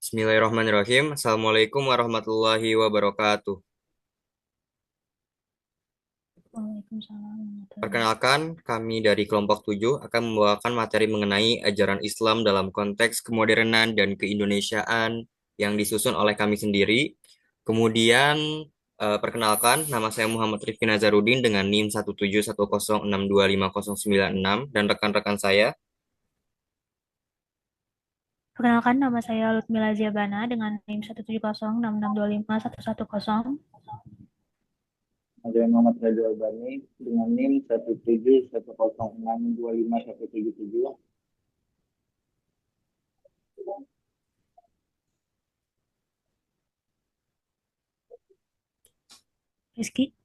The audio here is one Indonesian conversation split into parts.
Bismillahirrahmanirrahim. Assalamualaikum warahmatullahi wabarakatuh. Waalaikumsalam warahmatullahi wabarakatuh. Perkenalkan, kami dari kelompok 7 akan membawakan materi mengenai ajaran Islam dalam konteks kemodernan dan keindonesiaan yang disusun oleh kami sendiri. Kemudian, perkenalkan, nama saya Muhammad Rifki Nazarudin dengan NIM 171062509 dan rekan-rekan saya. Perkenalkan, nama saya Lutmila Ziabana dengan NIM 17066625110. Ada Muhammad Radu Albani dengan NIM 171062517. Rizky.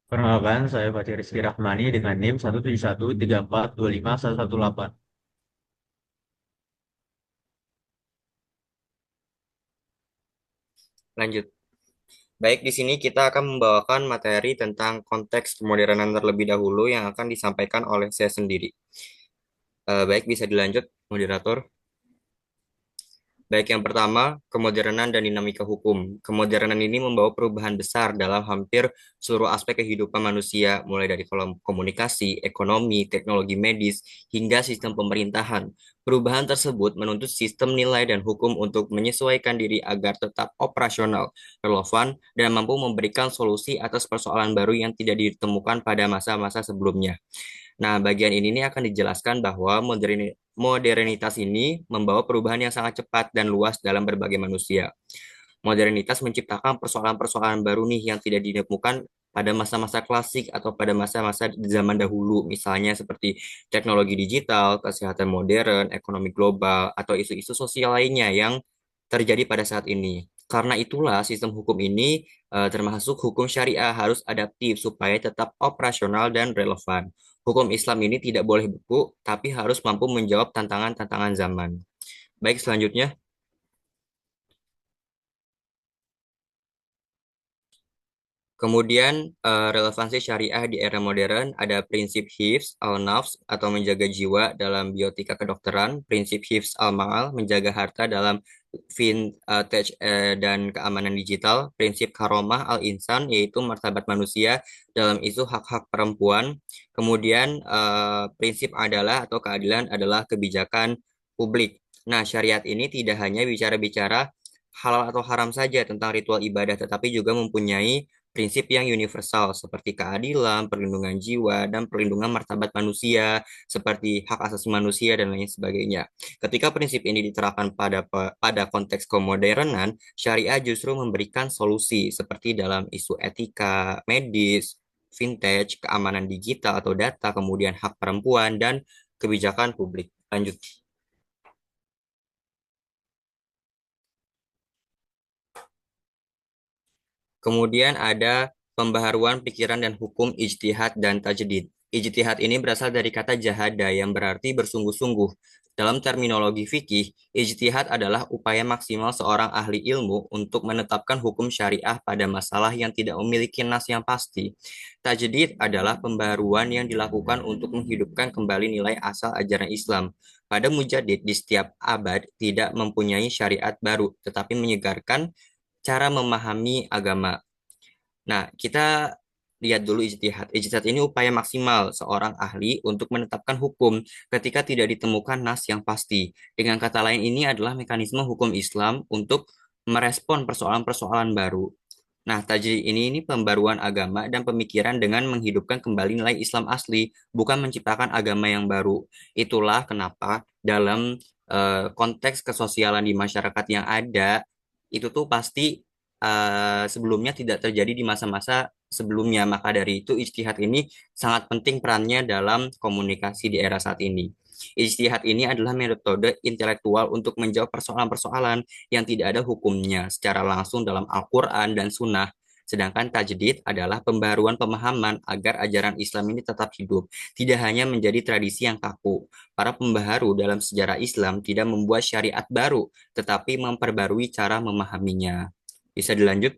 Perkenalkan, saya Fatih Rizky Rahmani dengan NIM 17134251118. Lanjut. Baik, di sini kita akan membawakan materi tentang konteks kemodernan terlebih dahulu yang akan disampaikan oleh saya sendiri. Baik, bisa dilanjut, moderator. Baik, yang pertama, kemodernan dan dinamika hukum. Kemodernan ini membawa perubahan besar dalam hampir seluruh aspek kehidupan manusia, mulai dari komunikasi, ekonomi, teknologi medis, hingga sistem pemerintahan. Perubahan tersebut menuntut sistem nilai dan hukum untuk menyesuaikan diri agar tetap operasional, relevan, dan mampu memberikan solusi atas persoalan baru yang tidak ditemukan pada masa-masa sebelumnya. Nah, bagian ini nih akan dijelaskan bahwa modernitas ini membawa perubahan yang sangat cepat dan luas dalam berbagai manusia. Modernitas menciptakan persoalan-persoalan baru nih yang tidak ditemukan pada masa-masa klasik atau pada masa-masa zaman dahulu, misalnya seperti teknologi digital, kesehatan modern, ekonomi global, atau isu-isu sosial lainnya yang terjadi pada saat ini. Karena itulah sistem hukum ini termasuk hukum syariah harus adaptif supaya tetap operasional dan relevan. Hukum Islam ini tidak boleh beku, tapi harus mampu menjawab tantangan-tantangan zaman. Baik, selanjutnya. Kemudian relevansi syariah di era modern ada prinsip hifz al-nafs atau menjaga jiwa dalam biotika kedokteran, prinsip hifz al-ma'al menjaga harta dalam fintech dan keamanan digital, prinsip karomah al-insan yaitu martabat manusia dalam isu hak-hak perempuan, kemudian prinsip adalah atau keadilan adalah kebijakan publik. Nah, syariat ini tidak hanya bicara-bicara halal atau haram saja tentang ritual ibadah, tetapi juga mempunyai prinsip yang universal seperti keadilan, perlindungan jiwa, dan perlindungan martabat manusia seperti hak asasi manusia dan lain sebagainya. Ketika prinsip ini diterapkan pada konteks kemodernan, syariah justru memberikan solusi seperti dalam isu etika, medis, vintage, keamanan digital atau data, kemudian hak perempuan dan kebijakan publik. Lanjut. Kemudian ada pembaharuan pikiran dan hukum ijtihad dan tajdid. Ijtihad ini berasal dari kata jahada yang berarti bersungguh-sungguh. Dalam terminologi fikih, ijtihad adalah upaya maksimal seorang ahli ilmu untuk menetapkan hukum syariah pada masalah yang tidak memiliki nas yang pasti. Tajdid adalah pembaharuan yang dilakukan untuk menghidupkan kembali nilai asal ajaran Islam. Pada mujadid di setiap abad tidak mempunyai syariat baru, tetapi menyegarkan cara memahami agama. Nah, kita lihat dulu ijtihad. Ijtihad ini upaya maksimal seorang ahli untuk menetapkan hukum ketika tidak ditemukan nas yang pasti. Dengan kata lain, ini adalah mekanisme hukum Islam untuk merespon persoalan-persoalan baru. Nah, tajdid ini pembaruan agama dan pemikiran dengan menghidupkan kembali nilai Islam asli, bukan menciptakan agama yang baru. Itulah kenapa dalam konteks kesosialan di masyarakat yang ada, itu tuh pasti sebelumnya tidak terjadi di masa-masa sebelumnya. Maka dari itu ijtihad ini sangat penting perannya dalam komunikasi di era saat ini. Ijtihad ini adalah metode intelektual untuk menjawab persoalan-persoalan yang tidak ada hukumnya secara langsung dalam Al-Quran dan Sunnah. Sedangkan tajdid adalah pembaruan pemahaman agar ajaran Islam ini tetap hidup, tidak hanya menjadi tradisi yang kaku. Para pembaharu dalam sejarah Islam tidak membuat syariat baru, tetapi memperbarui cara memahaminya. Bisa dilanjut?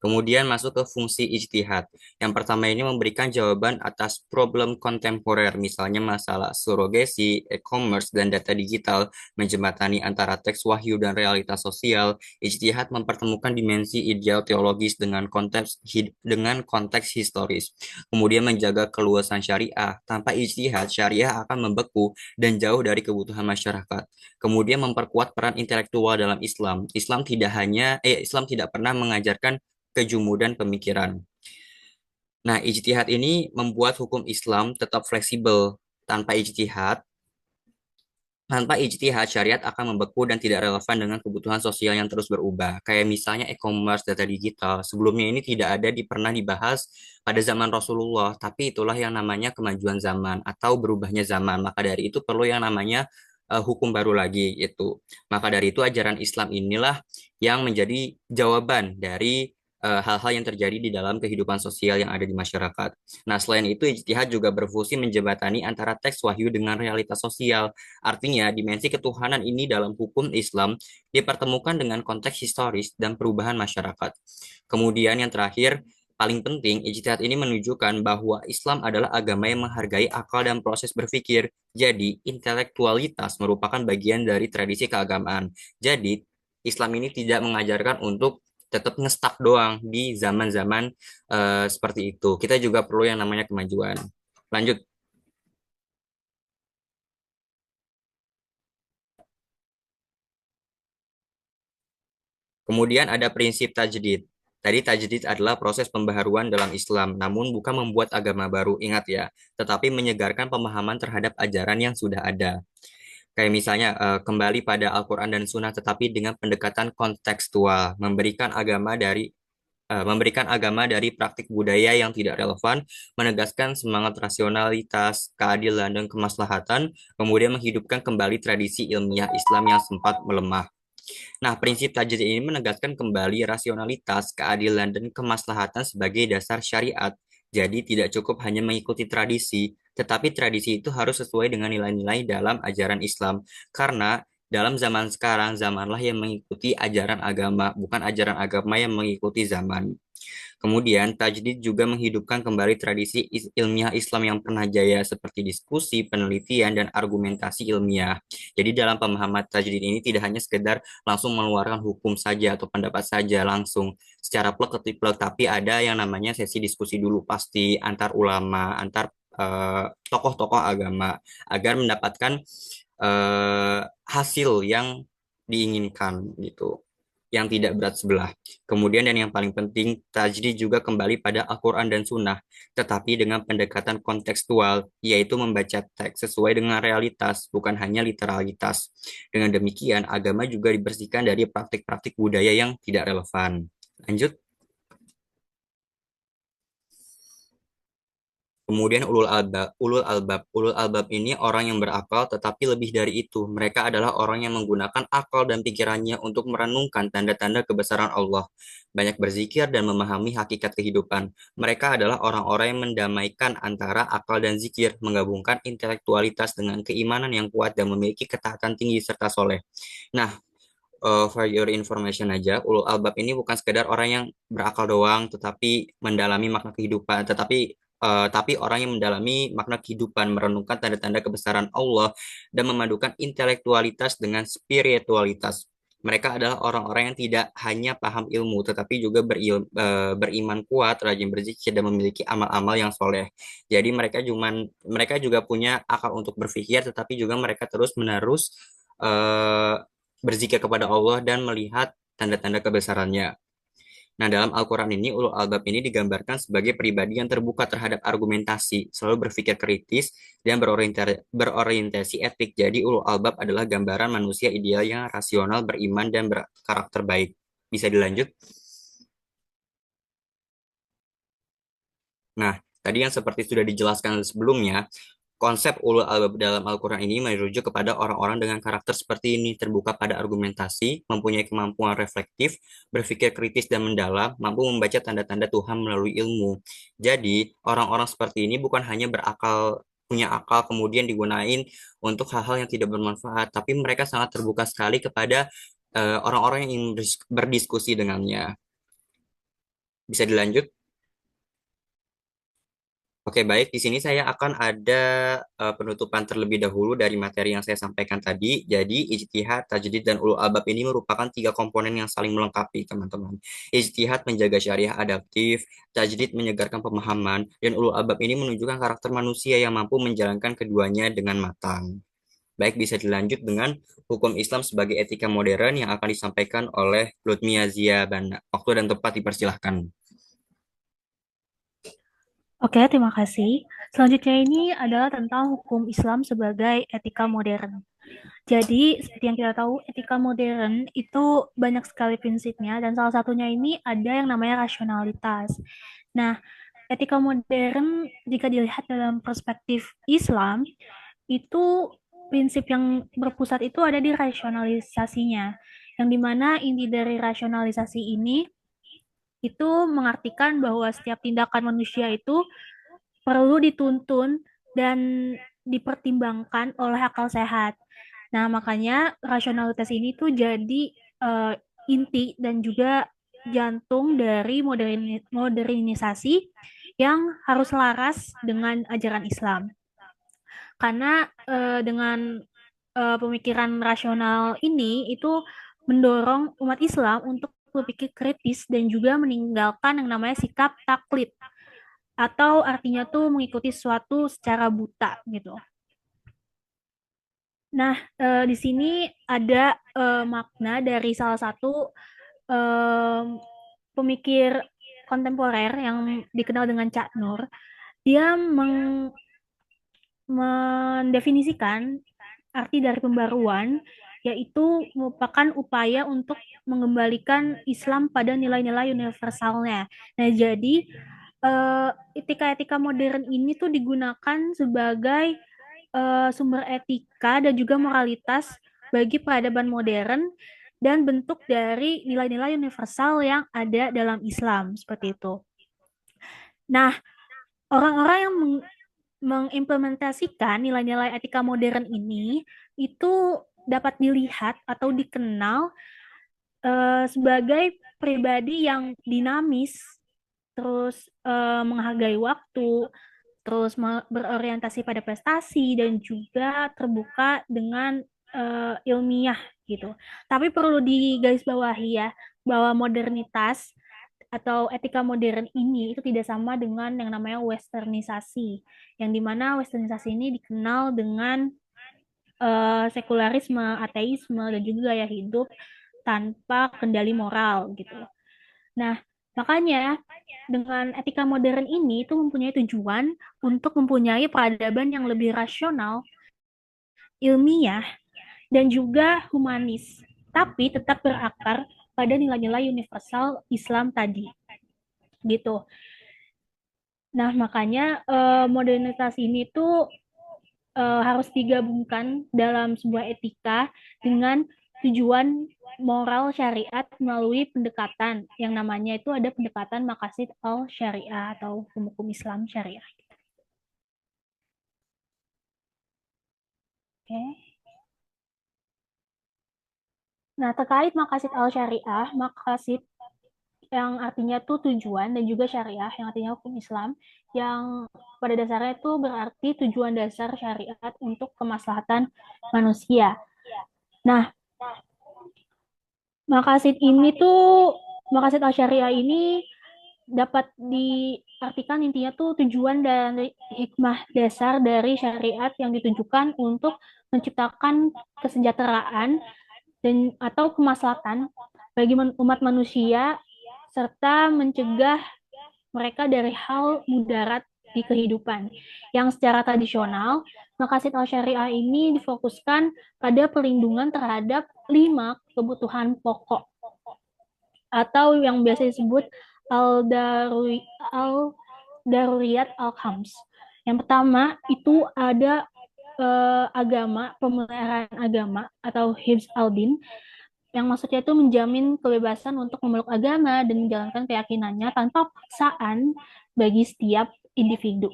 Kemudian masuk ke fungsi ijtihad. Yang pertama ini memberikan jawaban atas problem kontemporer, misalnya masalah surrogasi, e-commerce, dan data digital, menjembatani antara teks wahyu dan realitas sosial. Ijtihad mempertemukan dimensi ideal teologis dengan konteks historis. Kemudian menjaga keluasan syariah. Tanpa ijtihad, syariah akan membeku dan jauh dari kebutuhan masyarakat. Kemudian memperkuat peran intelektual dalam Islam. Islam tidak pernah mengajarkan kejumudan pemikiran. Nah, ijtihad ini membuat hukum Islam tetap fleksibel. Tanpa ijtihad, tanpa ijtihad, syariat akan membeku dan tidak relevan dengan kebutuhan sosial yang terus berubah. Kayak misalnya e-commerce, data digital. Sebelumnya ini tidak ada pernah dibahas pada zaman Rasulullah, tapi itulah yang namanya kemajuan zaman atau berubahnya zaman. Maka dari itu perlu yang namanya hukum baru lagi itu. Maka dari itu ajaran Islam inilah yang menjadi jawaban dari hal-hal yang terjadi di dalam kehidupan sosial yang ada di masyarakat. Nah, selain itu, ijtihad juga berfungsi menjembatani antara teks wahyu dengan realitas sosial. Artinya, dimensi ketuhanan ini dalam hukum Islam dipertemukan dengan konteks historis dan perubahan masyarakat. Kemudian yang terakhir, paling penting, ijtihad ini menunjukkan bahwa Islam adalah agama yang menghargai akal dan proses berpikir. Jadi, intelektualitas merupakan bagian dari tradisi keagamaan. Jadi, Islam ini tidak mengajarkan untuk tetap ngestak doang di zaman-zaman seperti itu. Kita juga perlu yang namanya kemajuan. Lanjut. Kemudian ada prinsip tajdid. Tadi tajdid adalah proses pembaharuan dalam Islam, namun bukan membuat agama baru, ingat ya, tetapi menyegarkan pemahaman terhadap ajaran yang sudah ada. Kayak misalnya kembali pada Al-Quran dan Sunnah, tetapi dengan pendekatan kontekstual, memberikan agama dari praktik budaya yang tidak relevan, menegaskan semangat rasionalitas, keadilan, dan kemaslahatan, kemudian menghidupkan kembali tradisi ilmiah Islam yang sempat melemah. Nah, prinsip tajdid ini menegaskan kembali rasionalitas, keadilan, dan kemaslahatan sebagai dasar syariat. Jadi, tidak cukup hanya mengikuti tradisi, tetapi tradisi itu harus sesuai dengan nilai-nilai dalam ajaran Islam. Karena dalam zaman sekarang, zamanlah yang mengikuti ajaran agama, bukan ajaran agama yang mengikuti zaman. Kemudian, tajdid juga menghidupkan kembali tradisi ilmiah Islam yang pernah jaya seperti diskusi, penelitian, dan argumentasi ilmiah. Jadi dalam pemahaman tajdid ini tidak hanya sekedar langsung mengeluarkan hukum saja atau pendapat saja langsung secara plek-ketiplek, tapi ada yang namanya sesi diskusi dulu pasti antar ulama, antar tokoh-tokoh agama agar mendapatkan hasil yang diinginkan gitu, yang tidak berat sebelah. Kemudian dan yang paling penting, tajdid juga kembali pada Al-Quran dan Sunnah, tetapi dengan pendekatan kontekstual, yaitu membaca teks sesuai dengan realitas, bukan hanya literalitas. Dengan demikian, agama juga dibersihkan dari praktik-praktik budaya yang tidak relevan. Lanjut. Kemudian ulul albab ini orang yang berakal, tetapi lebih dari itu, mereka adalah orang yang menggunakan akal dan pikirannya untuk merenungkan tanda-tanda kebesaran Allah, banyak berzikir dan memahami hakikat kehidupan. Mereka adalah orang-orang yang mendamaikan antara akal dan zikir, menggabungkan intelektualitas dengan keimanan yang kuat dan memiliki ketaatan tinggi serta soleh. Nah, for your information aja, ulul albab ini bukan sekedar orang yang berakal doang, tetapi mendalami makna kehidupan, tapi orang yang mendalami makna kehidupan, merenungkan tanda-tanda kebesaran Allah, dan memadukan intelektualitas dengan spiritualitas. Mereka adalah orang-orang yang tidak hanya paham ilmu, tetapi juga beriman kuat, rajin berzikir, dan memiliki amal-amal yang soleh. Jadi mereka juga punya akal untuk berpikir, tetapi juga mereka terus-menerus eh, berzikir kepada Allah dan melihat tanda-tanda kebesarannya. Nah, dalam Al-Quran ini, ulul albab ini digambarkan sebagai pribadi yang terbuka terhadap argumentasi, selalu berpikir kritis, dan berorientasi etik. Jadi, ulul albab adalah gambaran manusia ideal yang rasional, beriman, dan berkarakter baik. Bisa dilanjut? Nah, tadi yang seperti sudah dijelaskan sebelumnya, konsep ulul albab dalam Al-Quran ini merujuk kepada orang-orang dengan karakter seperti ini, terbuka pada argumentasi, mempunyai kemampuan reflektif, berpikir kritis dan mendalam, mampu membaca tanda-tanda Tuhan melalui ilmu. Jadi, orang-orang seperti ini bukan hanya punya akal kemudian digunain untuk hal-hal yang tidak bermanfaat, tapi mereka sangat terbuka sekali kepada orang-orang yang ingin berdiskusi dengannya. Bisa dilanjut? Oke, baik. Di sini saya akan ada penutupan terlebih dahulu dari materi yang saya sampaikan tadi. Jadi, ijtihad, tajdid, dan ulul albab ini merupakan tiga komponen yang saling melengkapi, teman-teman. Ijtihad menjaga syariah adaptif, tajdid menyegarkan pemahaman, dan ulul albab ini menunjukkan karakter manusia yang mampu menjalankan keduanya dengan matang. Baik, bisa dilanjut dengan hukum Islam sebagai etika modern yang akan disampaikan oleh Lutmi Azia Bana. Waktu dan tempat dipersilahkan. Oke, terima kasih. Selanjutnya ini adalah tentang hukum Islam sebagai etika modern. Jadi, seperti yang kita tahu, etika modern itu banyak sekali prinsipnya, dan salah satunya ini ada yang namanya rasionalitas. Nah, etika modern, jika dilihat dalam perspektif Islam, itu prinsip yang berpusat itu ada di rasionalisasinya, yang dimana inti dari rasionalisasi ini itu mengartikan bahwa setiap tindakan manusia itu perlu dituntun dan dipertimbangkan oleh akal sehat. Nah, makanya rasionalitas ini tuh jadi eh, inti dan juga jantung dari modernisasi yang harus laras dengan ajaran Islam. Karena dengan pemikiran rasional ini itu mendorong umat Islam untuk berpikir kritis dan juga meninggalkan yang namanya sikap taklid atau artinya tuh mengikuti sesuatu secara buta gitu. Nah, di sini ada makna dari salah satu pemikir kontemporer yang dikenal dengan Cak Nur. Dia mendefinisikan arti dari pembaruan, yaitu merupakan upaya untuk mengembalikan Islam pada nilai-nilai universalnya. Nah, jadi etika-etika modern ini tuh digunakan sebagai sumber etika dan juga moralitas bagi peradaban modern dan bentuk dari nilai-nilai universal yang ada dalam Islam seperti itu. Nah, orang-orang yang mengimplementasikan nilai-nilai etika modern ini itu dapat dilihat atau dikenal sebagai pribadi yang dinamis, terus menghargai waktu, terus berorientasi pada prestasi dan juga terbuka dengan ilmiah gitu. Tapi perlu digarisbawahi ya bahwa modernitas atau etika modern ini itu tidak sama dengan yang namanya westernisasi, yang dimana westernisasi ini dikenal dengan sekularisme, ateisme, dan juga gaya hidup tanpa kendali moral gitu. Nah, makanya dengan etika modern ini itu mempunyai tujuan untuk mempunyai peradaban yang lebih rasional, ilmiah, dan juga humanis, tapi tetap berakar pada nilai-nilai universal Islam tadi. Gitu. Nah, makanya modernitas ini tuh harus digabungkan dalam sebuah etika dengan tujuan moral syariat melalui pendekatan yang namanya itu ada pendekatan maqasid al syariah atau hukum Islam syariah. Oke. Nah, terkait maqasid al syariah, maqasid yang artinya tuh tujuan dan juga syariah yang artinya hukum Islam yang pada dasarnya itu berarti tujuan dasar syariat untuk kemaslahatan manusia. Nah, maqasid al-syariah ini dapat diartikan intinya tuh tujuan dan hikmah dasar dari syariat yang ditujukan untuk menciptakan kesejahteraan dan atau kemaslahatan bagi umat manusia serta mencegah mereka dari hal mudarat di kehidupan. Yang secara tradisional, maqasid al-syariah ini difokuskan pada perlindungan terhadap 5 kebutuhan pokok atau yang biasa disebut al-daruriyat al-khams. Yang pertama itu ada agama, pemeliharaan agama atau hifz al-din, yang maksudnya itu menjamin kebebasan untuk memeluk agama dan menjalankan keyakinannya tanpa paksaan bagi setiap individu.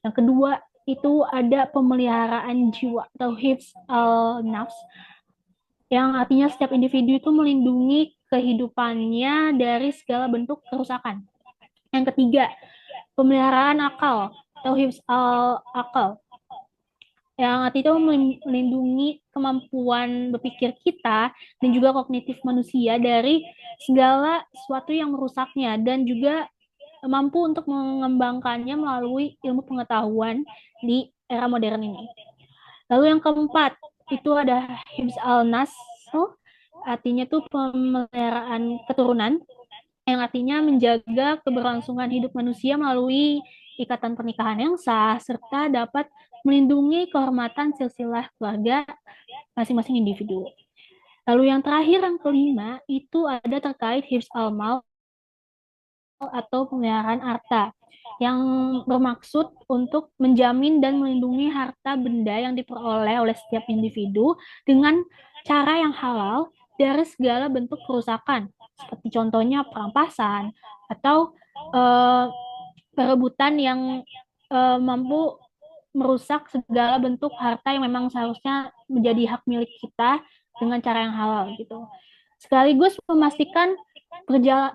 Yang kedua itu ada pemeliharaan jiwa atau hifz al-nafs, yang artinya setiap individu itu melindungi kehidupannya dari segala bentuk kerusakan. Yang ketiga, pemeliharaan akal atau hifz al-akal. Yang arti itu melindungi kemampuan berpikir kita dan juga kognitif manusia dari segala sesuatu yang merusaknya dan juga mampu untuk mengembangkannya melalui ilmu pengetahuan di era modern ini. Lalu yang keempat, itu ada hifz al-nasl, artinya tuh pemeliharaan keturunan, yang artinya menjaga keberlangsungan hidup manusia melalui ikatan pernikahan yang sah, serta dapat melindungi kehormatan silsilah keluarga masing-masing individu. Lalu yang terakhir, yang kelima, itu ada terkait hifz al-mal atau pemeliharaan harta, yang bermaksud untuk menjamin dan melindungi harta benda yang diperoleh oleh setiap individu dengan cara yang halal dari segala bentuk kerusakan, seperti contohnya perampasan atau eh, perebutan yang mampu merusak segala bentuk harta yang memang seharusnya menjadi hak milik kita dengan cara yang halal gitu. Sekaligus memastikan berjala,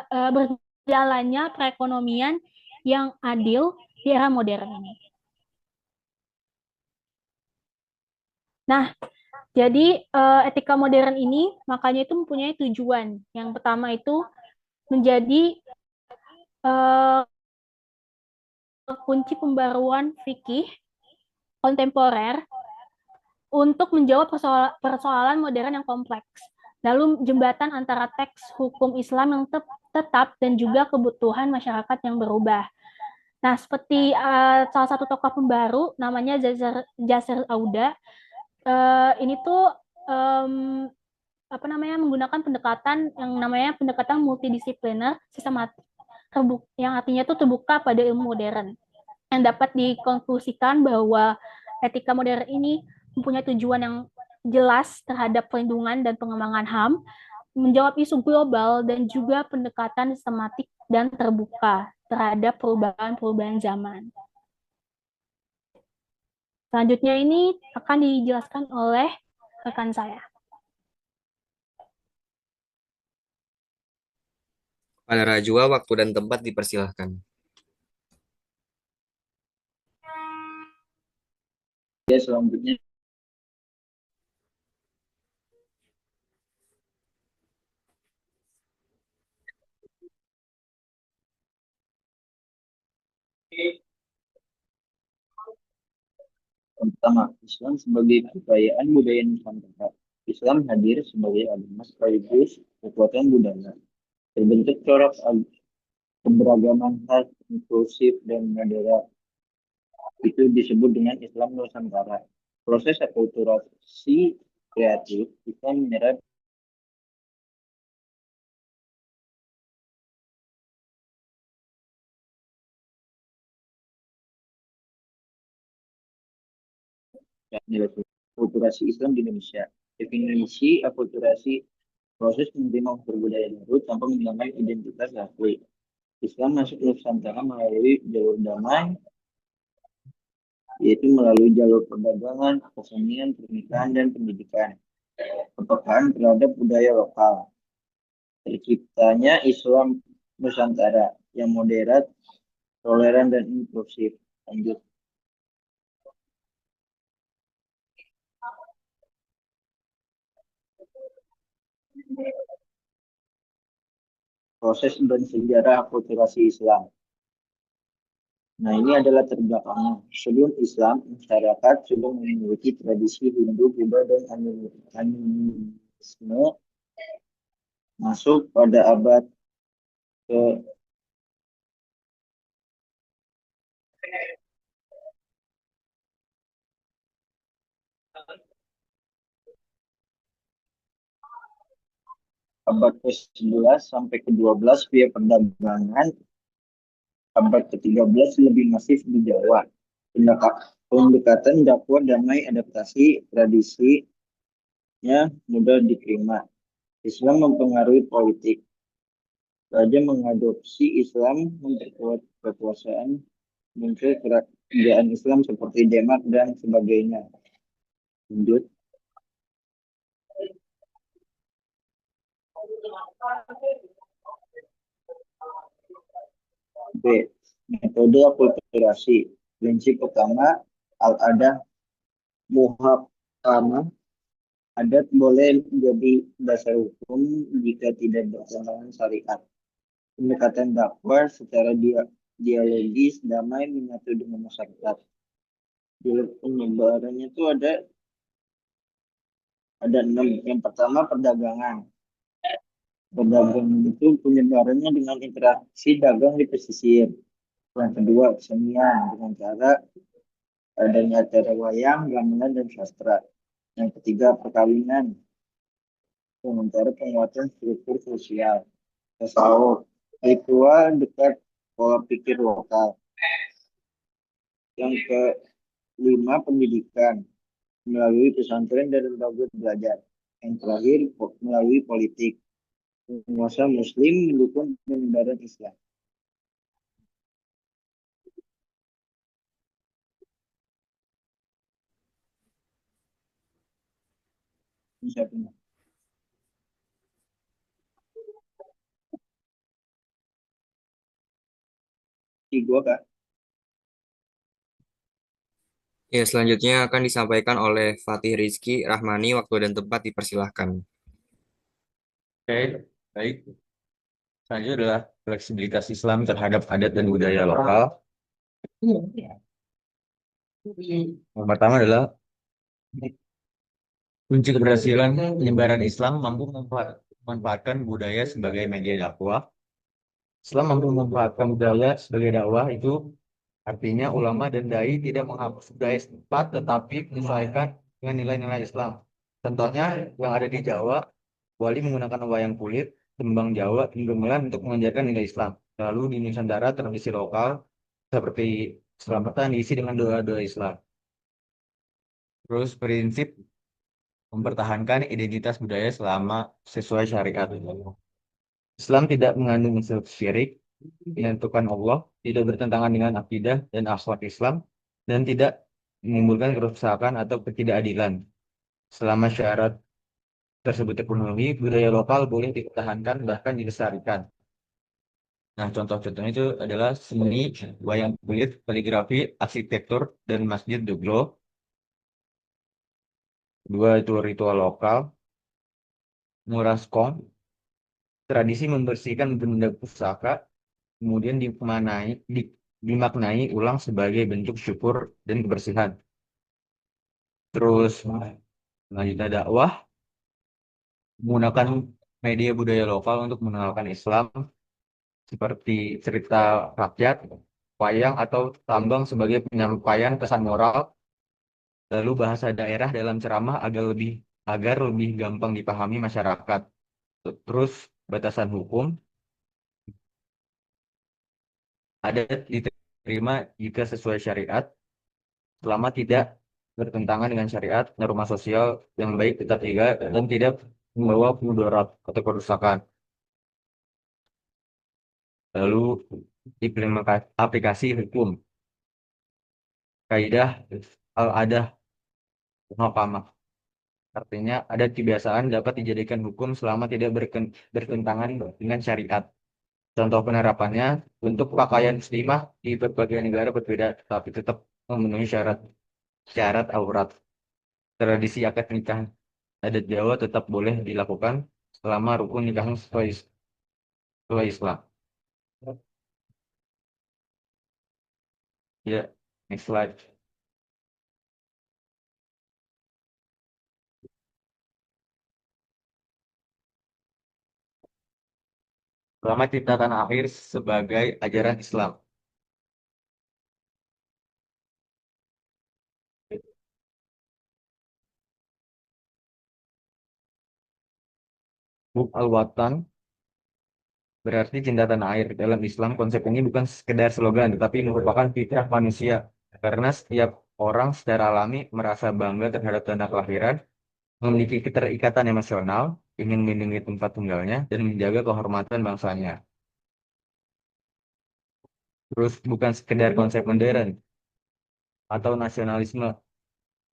berjalannya perekonomian yang adil di era modern ini. Nah, jadi etika modern ini makanya itu mempunyai tujuan. Yang pertama itu menjadi uh, kunci pembaruan fikih kontemporer untuk menjawab persoalan modern yang kompleks. Lalu jembatan antara teks hukum Islam yang tetap dan juga kebutuhan masyarakat yang berubah. Nah, seperti salah satu tokoh pembaru namanya Jasir Auda, ini tuh um, apa namanya menggunakan pendekatan yang namanya pendekatan multidisipliner sistematik, yang artinya itu terbuka pada ilmu modern, yang dapat dikonklusikan bahwa etika modern ini mempunyai tujuan yang jelas terhadap perlindungan dan pengembangan HAM, menjawab isu global dan juga pendekatan sistematik dan terbuka terhadap perubahan-perubahan zaman. Selanjutnya ini akan dijelaskan oleh rekan saya. Pada Rajwa, waktu dan tempat dipersilahkan. Ya, selanjutnya pertama, Islam sebagai kekayaan budaya Nusantara. Islam hadir sebagai agama sekaligus kekuatan budaya. Terbentuk corak keberagaman khas, inklusif, dan moderat. Itu disebut dengan Islam Nusantara. Proses akulturasi kreatif kita menyerap nilai akulturasi Islam di Indonesia. Definisi akulturasi proses menerima berbudaya baru tanpa menghilangkan identitas asli. Islam masuk Nusantara melalui jalur damai, yaitu melalui jalur perdagangan, kesenian, pernikahan, dan pendidikan. Kepekaan terhadap budaya lokal. Terciptanya Islam Nusantara yang moderat, toleran, dan inklusif. Lanjut. Proses dan sejarah akulturasi Islam. Nah, ini adalah terbelakangnya. Sebelum Islam, masyarakat sudah memiliki tradisi Hindu, Buddha, dan animisme masuk pada abad ke abad ke-11 sampai ke-12 via perdagangan. Abad ke-13 lebih masif di Jawa. Pendekatan dakwah damai adaptasi tradisinya mudah diterima. Islam mempengaruhi politik. Raja mengadopsi Islam memperkuat kekuasaan, muncul kerajaan Islam seperti Demak dan sebagainya. Lanjut. B. Metode akulturasi. Prinsip pertama, al-adah muhakkamah. Adat boleh menjadi dasar hukum jika tidak bertentangan syariat. Pendekatan dakwah secara dialogis, damai, menyatu dengan masyarakat. Jalur penyebarannya itu ada 6. Yang pertama, perdagangan. Perdagangan itu penyebarannya dengan interaksi dagang di pesisir. Yang kedua, kesenian dengan cara adanya acara wayang, gamelan, dan sastra. Yang ketiga, perkawinan dengan cara penguatan struktur sosial. Tasawuf, ritual dekat pola pikir lokal. Yang kelima, pendidikan melalui pesantren dan lembaga belajar. Yang terakhir, melalui politik. Penguasa Muslim mendukung penyebaran Islam. Misalnya, di gua kak. Ya, selanjutnya akan disampaikan oleh Fatih Rizky Rahmani. Waktu dan tempat dipersilahkan. Oke, baik. Selanjutnya adalah fleksibilitas Islam terhadap adat dan budaya lokal. Yang pertama adalah kunci keberhasilan penyebaran Islam mampu memanfaatkan budaya sebagai media dakwah. Islam mampu memanfaatkan budaya sebagai dakwah itu artinya ulama dan dai tidak menghapus budaya setempat tetapi menyesuaikan dengan nilai-nilai Islam. Contohnya yang ada di Jawa, Wali menggunakan wayang kulit, tembang Jawa, dan gamelan untuk mengajarkan nilai Islam. Lalu di Nusantara tradisi lokal seperti selamatan diisi dengan doa-doa Islam. Terus prinsip mempertahankan identitas budaya selama sesuai syariat. Islam tidak mengandung unsur syirik, menentukan Allah, tidak bertentangan dengan akidah dan akhlak Islam, dan tidak menimbulkan kerusakan atau ketidakadilan. Selama syarat tersebut terpenuhi, budaya lokal boleh dipertahankan bahkan dilestarikan. Nah, contoh-contohnya itu adalah seni, wayang kulit, kaligrafi, arsitektur, dan masjid Joglo. Dua itu ritual lokal, muraskom, tradisi membersihkan benda pusaka, kemudian dimaknai ulang sebagai bentuk syukur dan kebersihan. Terus lanjutnya dakwah, menggunakan media budaya lokal untuk mengenalkan Islam, seperti cerita rakyat, wayang, atau tambang sebagai penyampaian pesan moral, lalu bahasa daerah dalam ceramah agar lebih gampang dipahami masyarakat. Terus batasan hukum, adat diterima jika sesuai syariat, selama tidak bertentangan dengan syariat, norma sosial yang baik tetap dijaga dan tidak membawa mudarat atau kerusakan. Lalu implementasi aplikasi hukum, kaidah al-adah muhakamah. Artinya adat kebiasaan dapat dijadikan hukum selama tidak bertentangan dengan syariat. Contoh penerapannya, untuk pakaian muslimah di berbagai negara berbeda, tetapi tetap memenuhi syarat syarat aurat. Tradisi akad nikah adat Jawa tetap boleh dilakukan selama rukun nikahnya sesuai Islam. Ya, next slide. Selama ciptakan akhir sebagai ajaran Islam. Hub al-Watan berarti cinta tanah air. Dalam Islam, konsep ini bukan sekedar slogan, tetapi merupakan fitrah manusia. Karena setiap orang secara alami merasa bangga terhadap tanah kelahiran, memiliki keterikatan emosional, ingin melindungi tempat tinggalnya, dan menjaga kehormatan bangsanya. Terus bukan sekedar konsep modern atau nasionalisme.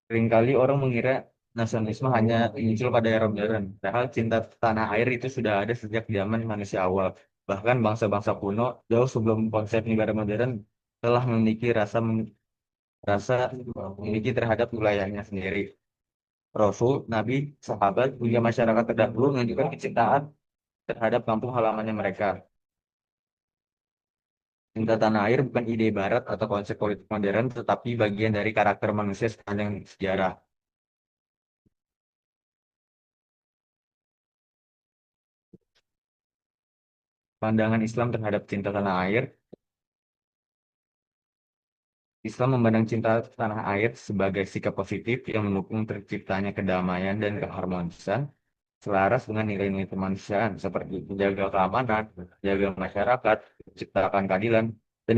Seringkali orang mengira nasionalisme hanya muncul pada era modern. Padahal cinta tanah air itu sudah ada sejak zaman manusia awal. Bahkan bangsa-bangsa kuno jauh sebelum konsep negara modern telah memiliki rasa memiliki terhadap wilayahnya sendiri. Rasul, Nabi, sahabat, hingga masyarakat terdahulu menunjukkan kecintaan terhadap kampung halamannya mereka. Cinta tanah air bukan ide barat atau konsep politik modern, tetapi bagian dari karakter manusia sepanjang sejarah. Pandangan Islam terhadap cinta tanah air. Islam memandang cinta tanah air sebagai sikap positif yang mendukung terciptanya kedamaian dan keharmonisan selaras dengan nilai-nilai kemanusiaan seperti menjaga keamanan, menjaga masyarakat, menciptakan keadilan, dan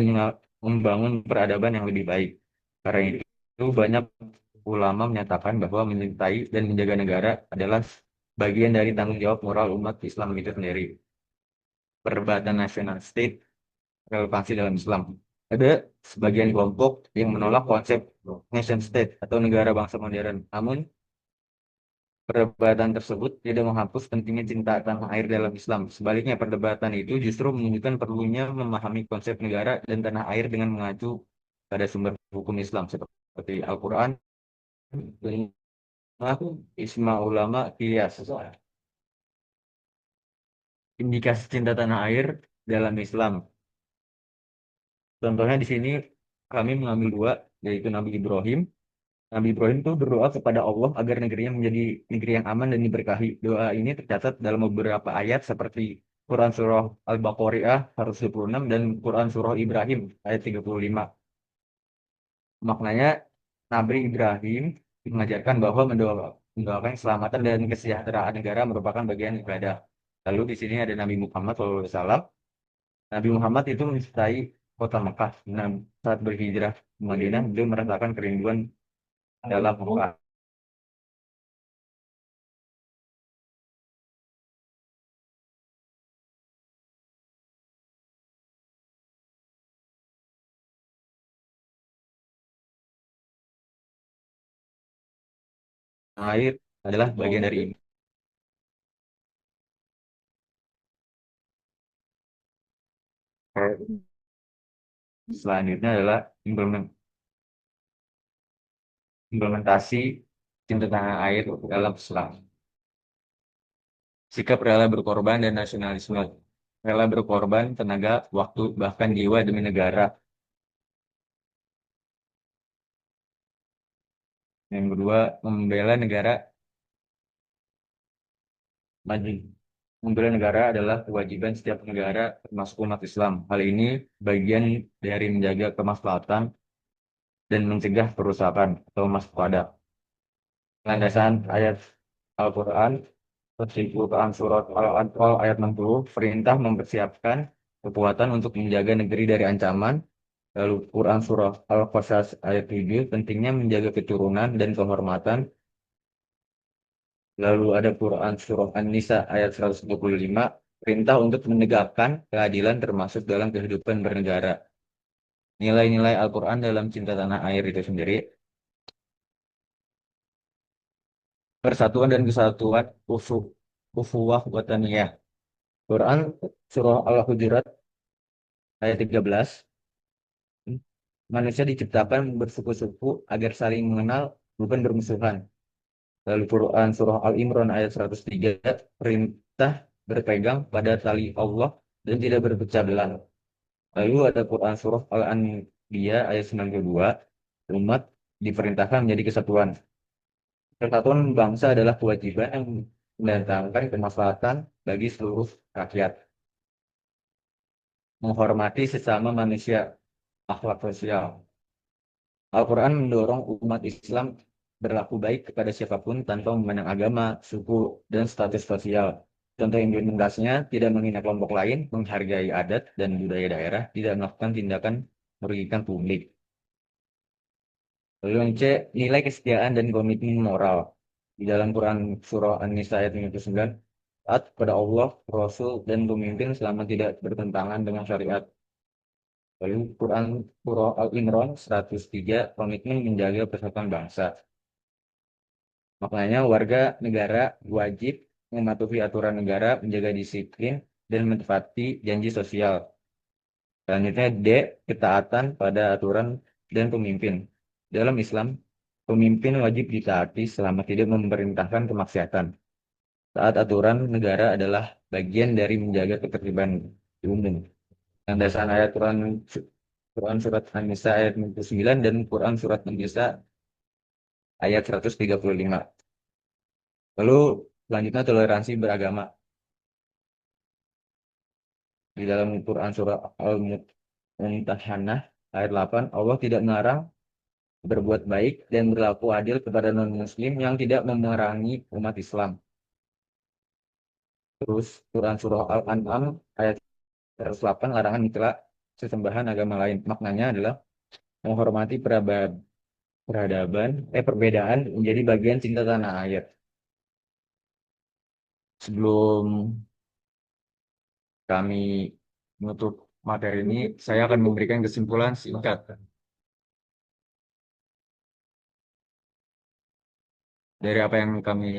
membangun peradaban yang lebih baik. Karena itu banyak ulama menyatakan bahwa mencintai dan menjaga negara adalah bagian dari tanggung jawab moral umat Islam itu sendiri. Perdebatan national state relevansi dalam Islam. Ada sebagian kelompok yang menolak konsep nation state atau negara bangsa modern. Namun, perdebatan tersebut tidak menghapus pentingnya cinta tanah air dalam Islam. Sebaliknya, perdebatan itu justru menunjukkan perlunya memahami konsep negara dan tanah air dengan mengacu pada sumber hukum Islam seperti Al-Quran, Ijma Ulama, Qiyas. Indikasi cinta tanah air dalam Islam. Contohnya di sini kami mengambil dua, yaitu Nabi Ibrahim. Nabi Ibrahim itu berdoa kepada Allah agar negerinya menjadi negeri yang aman dan diberkahi. Doa ini tercatat dalam beberapa ayat seperti Quran Surah Al-Baqarah 126 dan Quran Surah Ibrahim ayat 35. Maknanya Nabi Ibrahim mengajarkan bahwa mendoakan keselamatan dan kesejahteraan negara merupakan bagian ibadah. Lalu di sini ada Nabi Muhammad SAW. Nabi Muhammad itu mencintai kota Mekah. Nah, saat berhijrah ke Madinah, beliau merasakan kerinduan dalam Mekah. Air adalah bagian dari ini. Selanjutnya adalah implementasi cinta tanah air dalam Islam. Sikap rela berkorban dan nasionalisme. Rela berkorban tenaga, waktu, bahkan jiwa demi negara. Yang kedua, membela negara maju. Membela negara adalah kewajiban setiap negara termasuk umat Islam. Hal ini bagian dari menjaga kemaslahatan dan mencegah perusakan atau waspada. Landasan ayat Al-Quran, seperti Quran Surat Al-Anfal ayat 60, perintah mempersiapkan kekuatan untuk menjaga negeri dari ancaman. Lalu Quran Surah Al-Qasas ayat 7, pentingnya menjaga keturunan dan kehormatan. Lalu ada Quran Surah An-Nisa ayat 125, perintah untuk menegakkan keadilan termasuk dalam kehidupan bernegara. Nilai-nilai Al-Quran dalam cinta tanah air itu sendiri. Persatuan dan kesatuan, ufuwah wataniyah. Quran Surah Al-Hujurat ayat 13. Manusia diciptakan bersuku-suku agar saling mengenal, bukan bermusuhan. Lalu Quran Surah Al-Imran ayat 103, perintah berpegang pada tali Allah dan tidak berpecah belah. Lalu ada Quran Surah Al-Anbiya ayat 92, umat diperintahkan menjadi kesatuan. Persatuan bangsa adalah kewajiban yang mendatangkan kemaslahatan bagi seluruh rakyat. Menghormati sesama manusia, akhlak sosial. Al-Quran mendorong umat Islam berlaku baik kepada siapapun tanpa memandang agama, suku, dan status sosial. Contoh implementasinya tidak menghina kelompok lain, menghargai adat dan budaya daerah, tidak melakukan tindakan merugikan publik. Lalu yang C, nilai kesetiaan dan komitmen moral. Di dalam Quran Surah An-Nisa ayat 59, taat kepada Allah, Rasul, dan pemimpin selama tidak bertentangan dengan syariat. Lalu Quran Surah Al-Imran 103, komitmen menjaga persatuan bangsa. Maknanya warga negara wajib mematuhi aturan negara, menjaga disiplin, dan menepati janji sosial. Selanjutnya D, ketaatan pada aturan dan pemimpin. Dalam Islam, pemimpin wajib ditaati selama tidak memerintahkan kemaksiatan. Taat aturan negara adalah bagian dari menjaga ketertiban umum. Landasan ayat Quran surat An-Nisa ayat 69 dan Quran surat An-Nisa ayat 135. Lalu selanjutnya toleransi beragama. Di dalam Quran surah Al-Mumtahanah ayat 8, Allah tidak melarang berbuat baik dan berlaku adil kepada non-muslim yang tidak memerangi umat Islam. Terus Quran surah Al-An'am ayat 108, larangan mencela sesembahan agama lain. Maknanya adalah menghormati perbedaan menjadi bagian cinta tanah air. Sebelum kami menutup materi ini, saya akan memberikan kesimpulan singkat. Dari apa yang kami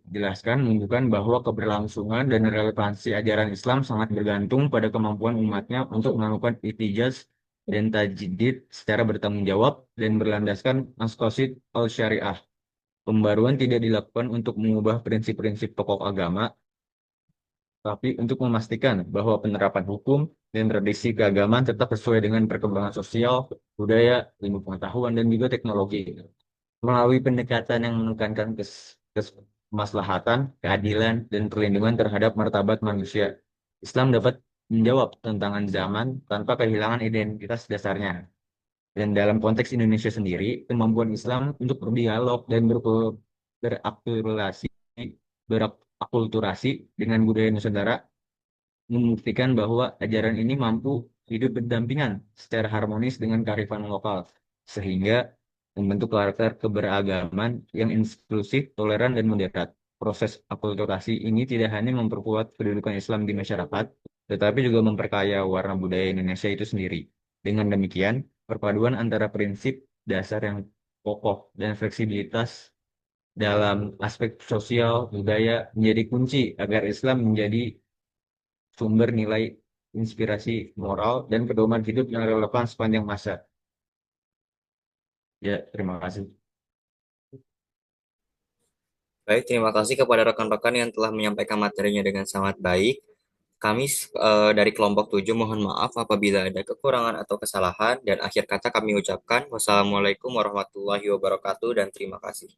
jelaskan menunjukkan bahwa keberlangsungan dan relevansi ajaran Islam sangat bergantung pada kemampuan umatnya untuk melakukan ihtijaz dan tajdid secara bertanggung jawab dan berlandaskan maqasid al-syariah. Pembaruan tidak dilakukan untuk mengubah prinsip-prinsip pokok agama, tapi untuk memastikan bahwa penerapan hukum dan tradisi keagamaan tetap sesuai dengan perkembangan sosial, budaya, ilmu pengetahuan, dan juga teknologi. Melalui pendekatan yang menekankan kemaslahatan, keadilan, dan perlindungan terhadap martabat manusia, Islam dapat menjawab tantangan zaman tanpa kehilangan identitas dasarnya. Dan dalam konteks Indonesia sendiri, kemampuan Islam untuk berdialog dan berakulturasi, berakulturasi dengan budaya Nusantara membuktikan bahwa ajaran ini mampu hidup berdampingan secara harmonis dengan kearifan lokal, sehingga membentuk karakter keberagaman yang inklusif, toleran, dan moderat. Proses akulturasi ini tidak hanya memperkuat kedudukan Islam di masyarakat, tetapi juga memperkaya warna budaya Indonesia itu sendiri. Dengan demikian, perpaduan antara prinsip dasar yang kokoh dan fleksibilitas dalam aspek sosial budaya menjadi kunci agar Islam menjadi sumber nilai inspirasi moral dan pedoman hidup yang relevan sepanjang masa. Ya, terima kasih. Baik, terima kasih kepada rekan-rekan yang telah menyampaikan materinya dengan sangat baik. Kami dari kelompok 7 mohon maaf apabila ada kekurangan atau kesalahan dan akhir kata kami ucapkan wassalamualaikum warahmatullahi wabarakatuh dan terima kasih.